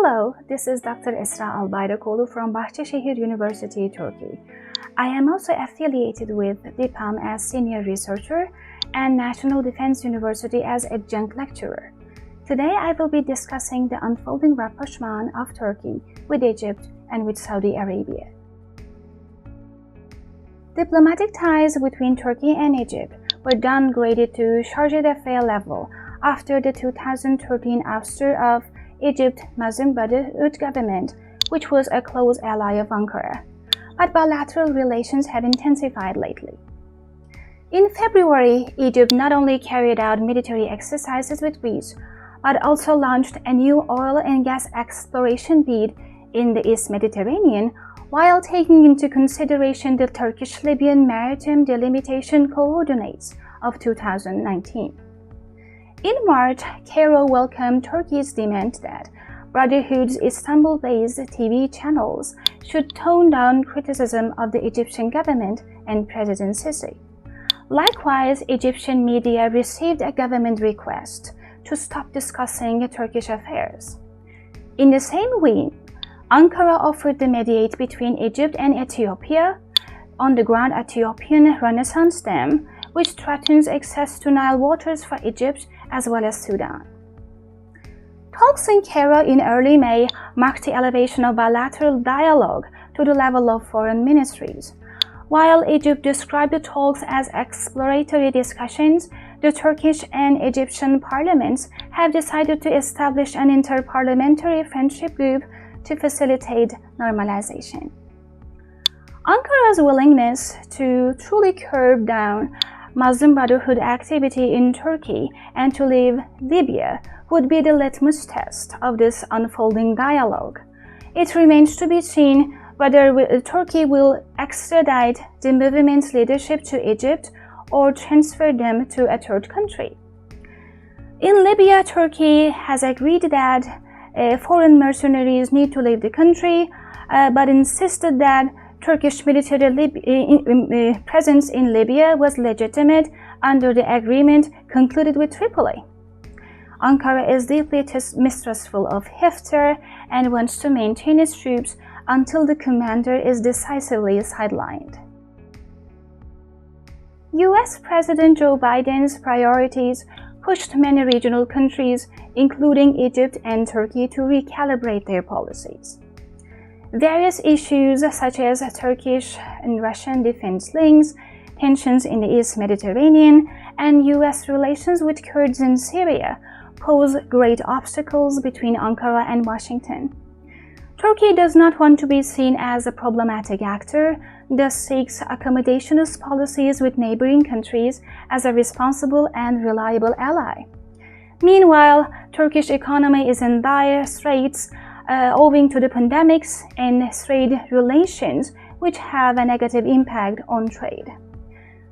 Hello, this is Dr. Esra Albayrakoğlu from Bahçeşehir University, Turkey. I am also affiliated with DIPAM as Senior Researcher and National Defense University as Adjunct Lecturer. Today I will be discussing the unfolding rapprochement of Turkey with Egypt and with Saudi Arabia. Diplomatic ties between Turkey and Egypt were downgraded to charge d'affaires level after the 2013 ouster of Egypt's Muslim Brotherhood government, which was a close ally of Ankara. But bilateral relations have intensified lately. In February, Egypt not only carried out military exercises with Greece, but also launched a new oil and gas exploration bid in the East Mediterranean, while taking into consideration the Turkish-Libyan Maritime Delimitation Coordinates of 2019. In March, Cairo welcomed Turkey's demand that Brotherhood's Istanbul-based TV channels should tone down criticism of the Egyptian government and President Sisi. Likewise, Egyptian media received a government request to stop discussing Turkish affairs. In the same vein, Ankara offered to mediate between Egypt and Ethiopia on the ground Ethiopian Renaissance Dam, which threatens access to Nile waters for Egypt as well as Sudan. Talks in Cairo in early May marked the elevation of bilateral dialogue to the level of foreign ministries. While Egypt described the talks as exploratory discussions, the Turkish and Egyptian parliaments have decided to establish an interparliamentary friendship group to facilitate normalization. Ankara's willingness to truly curb down Muslim Brotherhood activity in Turkey and to leave Libya would be the litmus test of this unfolding dialogue. It remains to be seen whether Turkey will extradite the movement's leadership to Egypt or transfer them to a third country. In Libya, Turkey has agreed that foreign mercenaries need to leave the country, but insisted that Turkish military presence in Libya was legitimate under the agreement concluded with Tripoli. Ankara is deeply mistrustful of Haftar and wants to maintain its troops until the commander is decisively sidelined. US President Joe Biden's priorities pushed many regional countries, including Egypt and Turkey, to recalibrate their policies. Various issues such as Turkish and Russian defense links, tensions in the East Mediterranean, and US relations with Kurds in Syria pose great obstacles between Ankara and Washington. Turkey does not want to be seen as a problematic actor, thus seeks accommodationist policies with neighboring countries as a responsible and reliable ally. Meanwhile, Turkish economy is in dire straits owing to the pandemics and trade relations, which have a negative impact on trade.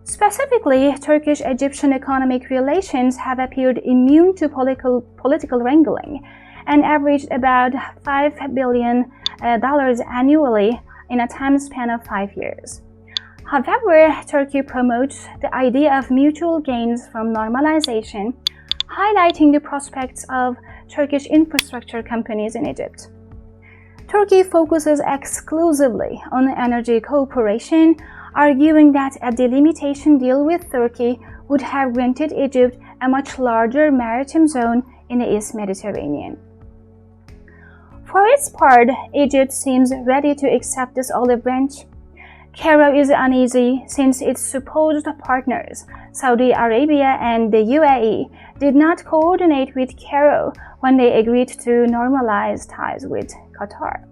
Specifically, Turkish-Egyptian economic relations have appeared immune to political wrangling and averaged about $5 billion annually in a time span of 5 years. However, Turkey promotes the idea of mutual gains from normalization, highlighting the prospects of Turkish infrastructure companies in Egypt. Turkey focuses exclusively on energy cooperation, arguing that a delimitation deal with Turkey would have granted Egypt a much larger maritime zone in the East Mediterranean. For its part, Egypt seems ready to accept this olive branch. Cairo is uneasy since its supposed partners, Saudi Arabia and the UAE, did not coordinate with Cairo when they agreed to normalize ties with Qatar.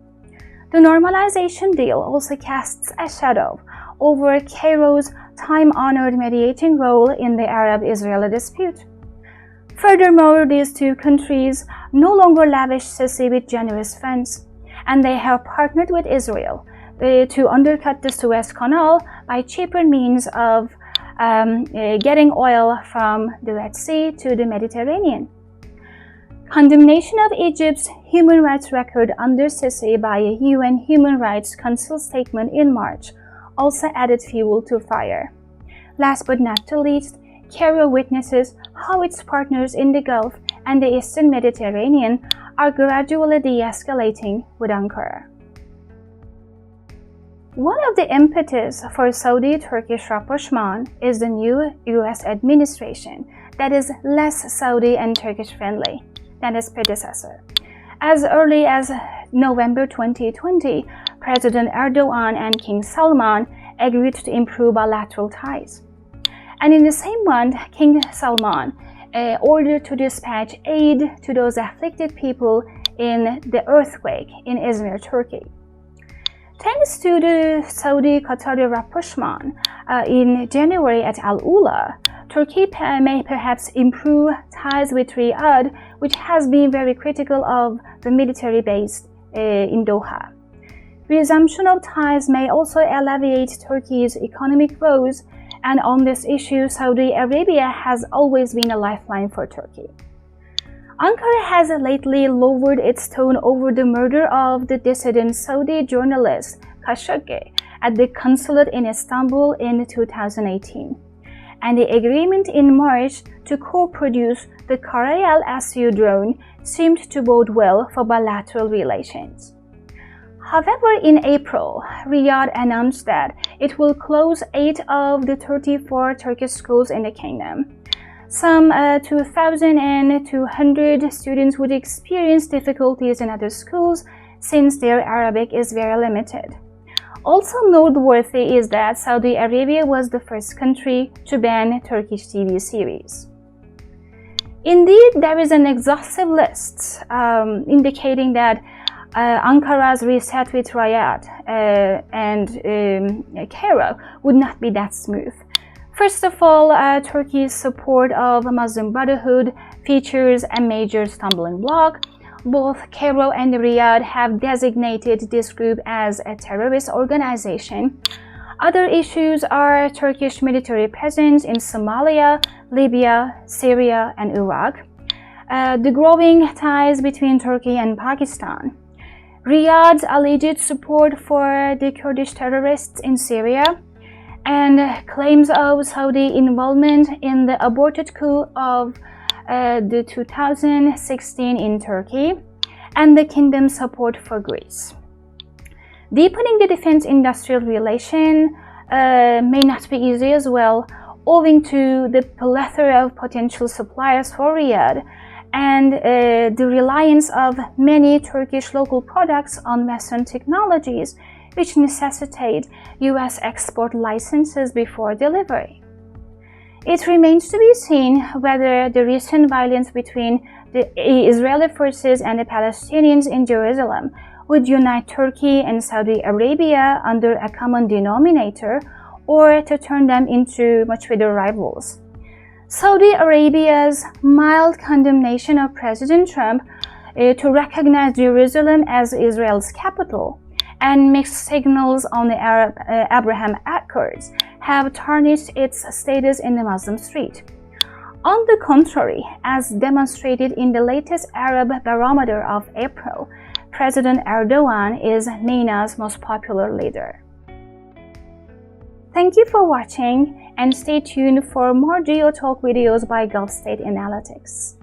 The normalization deal also casts a shadow over Cairo's time-honored mediating role in the Arab-Israeli dispute. Furthermore, these two countries no longer lavish Sisi with generous funds, and they have partnered with Israel to undercut the Suez Canal by cheaper means of getting oil from the Red Sea to the Mediterranean. Condemnation of Egypt's human rights record under Sisi by a UN Human Rights Council statement in March also added fuel to fire. Last but not least, Cairo witnesses how its partners in the Gulf and the Eastern Mediterranean are gradually de-escalating with Ankara. One of the impetus for Saudi-Turkish rapprochement is the new US administration that is less Saudi and Turkish friendly than its predecessor. As early as November 2020, President Erdogan and King Salman agreed to improve bilateral ties. And in the same month, King Salman ordered to dispatch aid to those afflicted people in the earthquake in Izmir, Turkey. Thanks to the Saudi-Qatari rapprochement in January at Al Ula, Turkey may perhaps improve ties with Riyadh, which has been very critical of the military base in Doha. Resumption of ties may also alleviate Turkey's economic woes, and on this issue, Saudi Arabia has always been a lifeline for Turkey. Ankara has lately lowered its tone over the murder of the dissident Saudi journalist Khashoggi at the consulate in Istanbul in 2018, and the agreement in March to co-produce the Karayel Su drone seemed to bode well for bilateral relations. However, in April, Riyadh announced that it will close 8 of the 34 Turkish schools in the kingdom. Some 2,200 students would experience difficulties in other schools since their Arabic is very limited. Also noteworthy is that Saudi Arabia was the first country to ban Turkish TV series. Indeed, there is an exhaustive list indicating that Ankara's reset with Riyadh and Cairo would not be that smooth. First of all, Turkey's support of Muslim Brotherhood features a major stumbling block. Both Cairo and Riyadh have designated this group as a terrorist organization. Other issues are Turkish military presence in Somalia, Libya, Syria, and Iraq, the growing ties between Turkey and Pakistan, Riyadh's alleged support for the Kurdish terrorists in Syria, and claims of Saudi involvement in the aborted coup of the 2016 in Turkey, and the kingdom's support for Greece. Deepening the defense-industrial relation may not be easy as well, owing to the plethora of potential suppliers for Riyadh and the reliance of many Turkish local products on Western technologies, which necessitate US export licenses before delivery. It remains to be seen whether the recent violence between the Israeli forces and the Palestinians in Jerusalem would unite Turkey and Saudi Arabia under a common denominator, or to turn them into much bigger rivals. Saudi Arabia's mild condemnation of President Trump to recognize Jerusalem as Israel's capital and mixed signals on the Abraham Accords have tarnished its status in the Muslim street. On the contrary, as demonstrated in the latest Arab Barometer of April, President Erdogan is MENA's most popular leader. Thank you for watching, and stay tuned for more GeoTalk videos by Gulf State Analytics.